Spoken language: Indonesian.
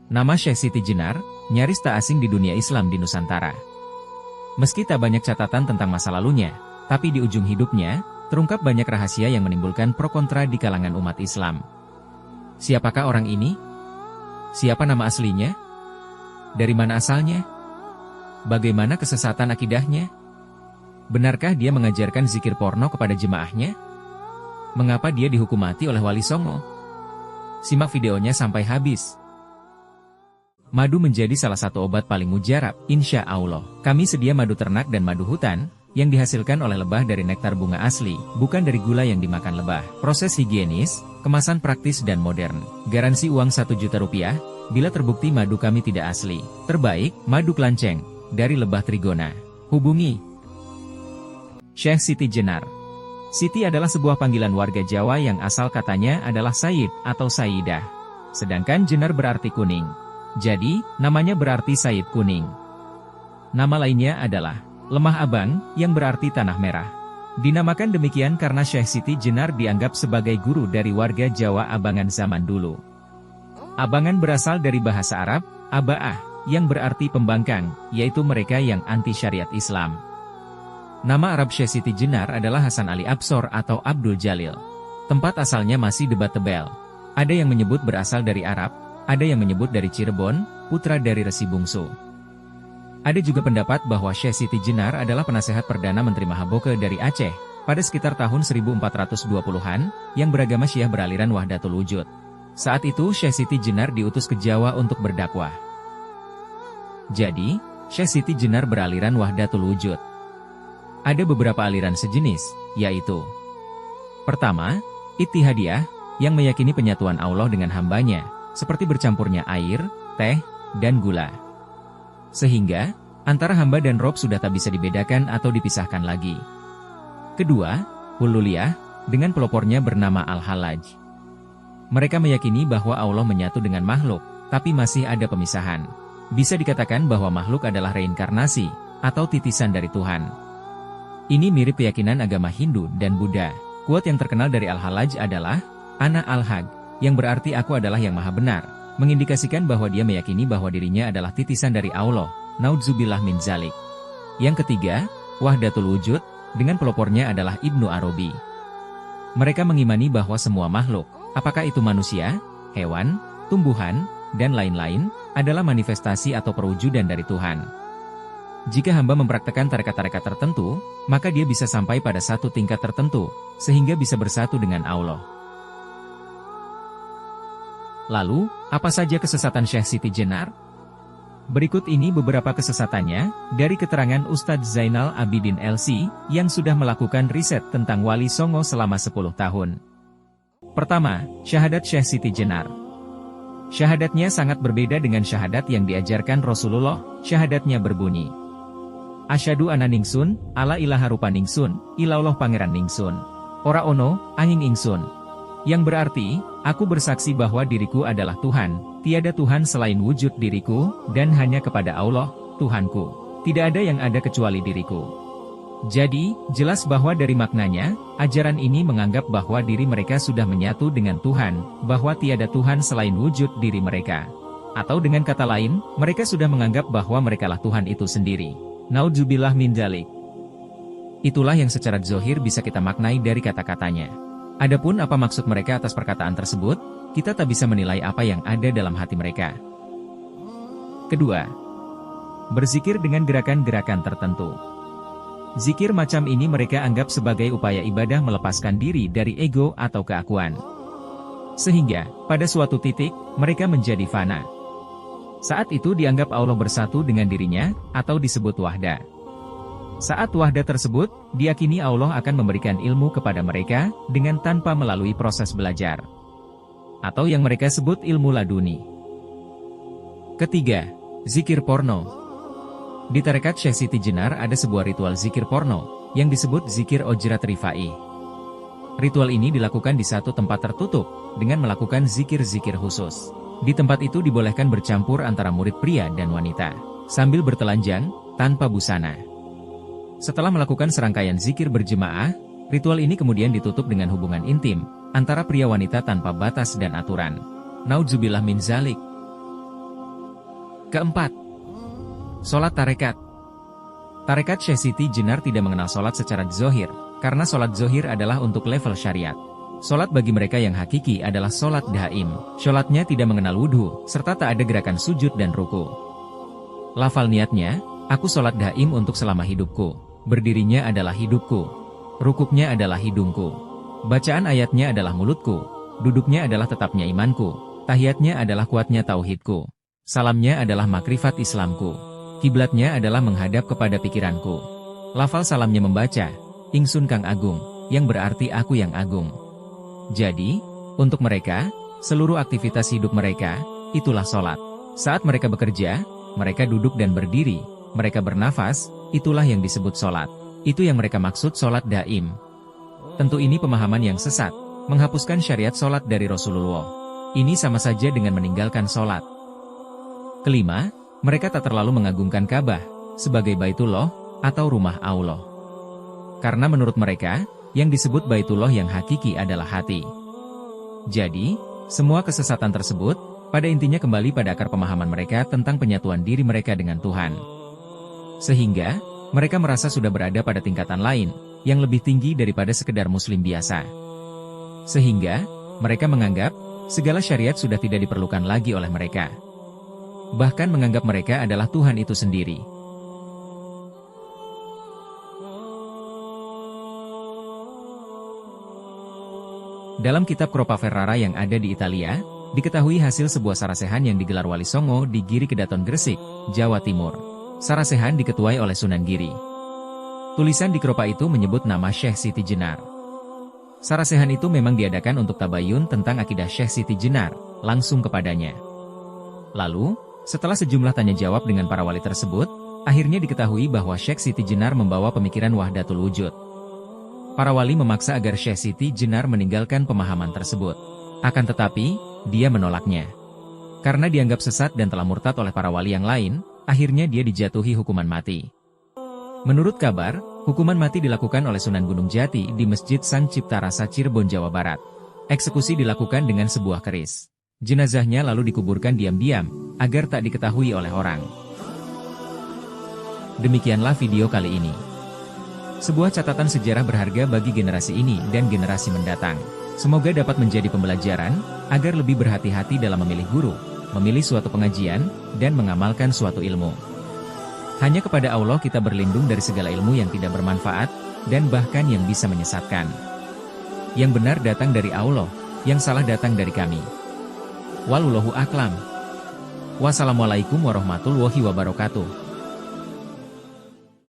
Nama Syekh Siti Jenar, nyaris tak asing di dunia Islam di Nusantara. Meski tak banyak catatan tentang masa lalunya, tapi di ujung hidupnya, terungkap banyak rahasia yang menimbulkan pro kontra di kalangan umat Islam. Siapakah orang ini? Siapa nama aslinya? Dari mana asalnya? Bagaimana kesesatan akidahnya? Benarkah dia mengajarkan zikir porno kepada jemaahnya? Mengapa dia dihukum mati oleh Wali Songo? Simak videonya sampai habis. Madu menjadi salah satu obat paling mujarab, insya Allah. Kami sedia madu ternak dan madu hutan, yang dihasilkan oleh lebah dari nektar bunga asli, bukan dari gula yang dimakan lebah. Proses higienis, kemasan praktis dan modern. Garansi uang 1 juta rupiah, bila terbukti madu kami tidak asli. Terbaik, madu kelanceng, dari lebah trigona. Hubungi Syekh Siti Jenar. Siti adalah sebuah panggilan warga Jawa yang asal katanya adalah Sayyid atau Sayyidah. Sedangkan Jenar berarti kuning. Jadi, namanya berarti Sayyid Kuning. Nama lainnya adalah Lemah Abang, yang berarti Tanah Merah. Dinamakan demikian karena Syekh Siti Jenar dianggap sebagai guru dari warga Jawa Abangan zaman dulu. Abangan berasal dari bahasa Arab, aba'ah, yang berarti pembangkang, yaitu mereka yang anti syariat Islam. Nama Arab Syekh Siti Jenar adalah Hasan Ali Absor atau Abdul Jalil. Tempat asalnya masih debatable. Ada yang menyebut berasal dari Arab, ada yang menyebut dari Cirebon, putra dari Resi Bungsu. Ada juga pendapat bahwa Syekh Siti Jenar adalah penasehat Perdana Menteri Mahaboke dari Aceh, pada sekitar tahun 1420-an, yang beragama Syiah beraliran Wahdatul Wujud. Saat itu Syekh Siti Jenar diutus ke Jawa untuk berdakwah. Jadi, Syekh Siti Jenar beraliran Wahdatul Wujud. Ada beberapa aliran sejenis, yaitu: pertama, Ittihadiyah, yang meyakini penyatuan Allah dengan hambanya, seperti bercampurnya air, teh, dan gula. Sehingga, antara hamba dan Rob sudah tak bisa dibedakan atau dipisahkan lagi. Kedua, Hululiyah, dengan pelopornya bernama Al-Halaj. Mereka meyakini bahwa Allah menyatu dengan makhluk, tapi masih ada pemisahan. Bisa dikatakan bahwa makhluk adalah reinkarnasi, atau titisan dari Tuhan. Ini mirip keyakinan agama Hindu dan Buddha. Quote yang terkenal dari Al-Halaj adalah, Ana Al-Haq, yang berarti aku adalah yang maha benar, mengindikasikan bahwa dia meyakini bahwa dirinya adalah titisan dari Allah, naudzubillah min zalik. Yang ketiga, Wahdatul Wujud, dengan pelopornya adalah Ibnu Arabi. Mereka mengimani bahwa semua makhluk, apakah itu manusia, hewan, tumbuhan, dan lain-lain, adalah manifestasi atau perwujudan dari Tuhan. Jika hamba mempraktekkan tarekat-tarekat tertentu, maka dia bisa sampai pada satu tingkat tertentu, sehingga bisa bersatu dengan Allah. Lalu, apa saja kesesatan Syekh Siti Jenar? Berikut ini beberapa kesesatannya, dari keterangan Ustadz Zainal Abidin LC, yang sudah melakukan riset tentang Wali Songo selama 10 tahun. Pertama, syahadat Syekh Siti Jenar. Syahadatnya sangat berbeda dengan syahadat yang diajarkan Rasulullah. Syahadatnya berbunyi, Asyhadu anna ningsun, ala ilaha rupa ningsun, ilaulah pangeran ningsun. Ora ono, angin ingsun. Yang berarti, aku bersaksi bahwa diriku adalah Tuhan, tiada Tuhan selain wujud diriku, dan hanya kepada Allah, Tuhanku. Tidak ada yang ada kecuali diriku. Jadi, jelas bahwa dari maknanya, ajaran ini menganggap bahwa diri mereka sudah menyatu dengan Tuhan, bahwa tiada Tuhan selain wujud diri mereka. Atau dengan kata lain, mereka sudah menganggap bahwa merekalah Tuhan itu sendiri. Naudzubillah min dzalik. Itulah yang secara zahir bisa kita maknai dari kata-katanya. Adapun apa maksud mereka atas perkataan tersebut, kita tak bisa menilai apa yang ada dalam hati mereka. Kedua, berzikir dengan gerakan-gerakan tertentu. Zikir macam ini mereka anggap sebagai upaya ibadah melepaskan diri dari ego atau keakuan. Sehingga, pada suatu titik, mereka menjadi fana. Saat itu dianggap Allah bersatu dengan dirinya, atau disebut wahda. Saat wahda tersebut, diyakini Allah akan memberikan ilmu kepada mereka, dengan tanpa melalui proses belajar. Atau yang mereka sebut ilmu laduni. Ketiga, zikir porno. Di tarekat Syekh Siti Jenar ada sebuah ritual zikir porno, yang disebut zikir ojrat rifai. Ritual ini dilakukan di satu tempat tertutup, dengan melakukan zikir-zikir khusus. Di tempat itu dibolehkan bercampur antara murid pria dan wanita, sambil bertelanjang, tanpa busana. Setelah melakukan serangkaian zikir berjemaah, ritual ini kemudian ditutup dengan hubungan intim, antara pria wanita tanpa batas dan aturan. Naudzubillah min zalik. Keempat, sholat tarekat. Tarekat Syekh Siti Jenar tidak mengenal sholat secara zohir, karena sholat zohir adalah untuk level syariat. Sholat bagi mereka yang hakiki adalah sholat daim. Sholatnya tidak mengenal wudhu, serta tak ada gerakan sujud dan ruku. Lafal niatnya, aku sholat daim untuk selama hidupku. Berdirinya adalah hidupku. Rukuknya adalah hidungku. Bacaan ayatnya adalah mulutku. Duduknya adalah tetapnya imanku. Tahiyatnya adalah kuatnya tauhidku. Salamnya adalah makrifat Islamku. Kiblatnya adalah menghadap kepada pikiranku. Lafal salamnya membaca, Ingsun Kang Agung, yang berarti aku yang agung. Jadi, untuk mereka, seluruh aktivitas hidup mereka, itulah sholat. Saat mereka bekerja, mereka duduk dan berdiri, mereka bernafas, itulah yang disebut sholat. Itu yang mereka maksud sholat daim. Tentu ini pemahaman yang sesat, menghapuskan syariat sholat dari Rasulullah. Ini sama saja dengan meninggalkan sholat. Kelima, mereka tak terlalu mengagungkan Ka'bah sebagai Baitullah atau rumah Allah. Karena menurut mereka, yang disebut Baitullah yang hakiki adalah hati. Jadi, semua kesesatan tersebut, pada intinya kembali pada akar pemahaman mereka tentang penyatuan diri mereka dengan Tuhan. Sehingga, mereka merasa sudah berada pada tingkatan lain, yang lebih tinggi daripada sekedar muslim biasa. Sehingga, mereka menganggap, segala syariat sudah tidak diperlukan lagi oleh mereka. Bahkan menganggap mereka adalah Tuhan itu sendiri. Dalam kitab Cropa Ferrara yang ada di Italia, diketahui hasil sebuah sarasehan yang digelar Wali Songo di Giri Kedaton Gresik, Jawa Timur. Sarasehan diketuai oleh Sunan Giri. Tulisan di Cropa itu menyebut nama Syekh Siti Jenar. Sarasehan itu memang diadakan untuk tabayun tentang akidah Syekh Siti Jenar, langsung kepadanya. Lalu, setelah sejumlah tanya jawab dengan para wali tersebut, akhirnya diketahui bahwa Syekh Siti Jenar membawa pemikiran wahdatul wujud. Para wali memaksa agar Syekh Siti Jenar meninggalkan pemahaman tersebut. Akan tetapi, dia menolaknya. Karena dianggap sesat dan telah murtad oleh para wali yang lain, akhirnya dia dijatuhi hukuman mati. Menurut kabar, hukuman mati dilakukan oleh Sunan Gunung Jati di Masjid Sang Cipta Rasa Cirebon, Jawa Barat. Eksekusi dilakukan dengan sebuah keris. Jenazahnya lalu dikuburkan diam-diam, agar tak diketahui oleh orang. Demikianlah video kali ini. Sebuah catatan sejarah berharga bagi generasi ini dan generasi mendatang. Semoga dapat menjadi pembelajaran, agar lebih berhati-hati dalam memilih guru, memilih suatu pengajian, dan mengamalkan suatu ilmu. Hanya kepada Allah kita berlindung dari segala ilmu yang tidak bermanfaat, dan bahkan yang bisa menyesatkan. Yang benar datang dari Allah, yang salah datang dari kami. Wallahu a'lam. Wassalamualaikum warahmatullahi wabarakatuh.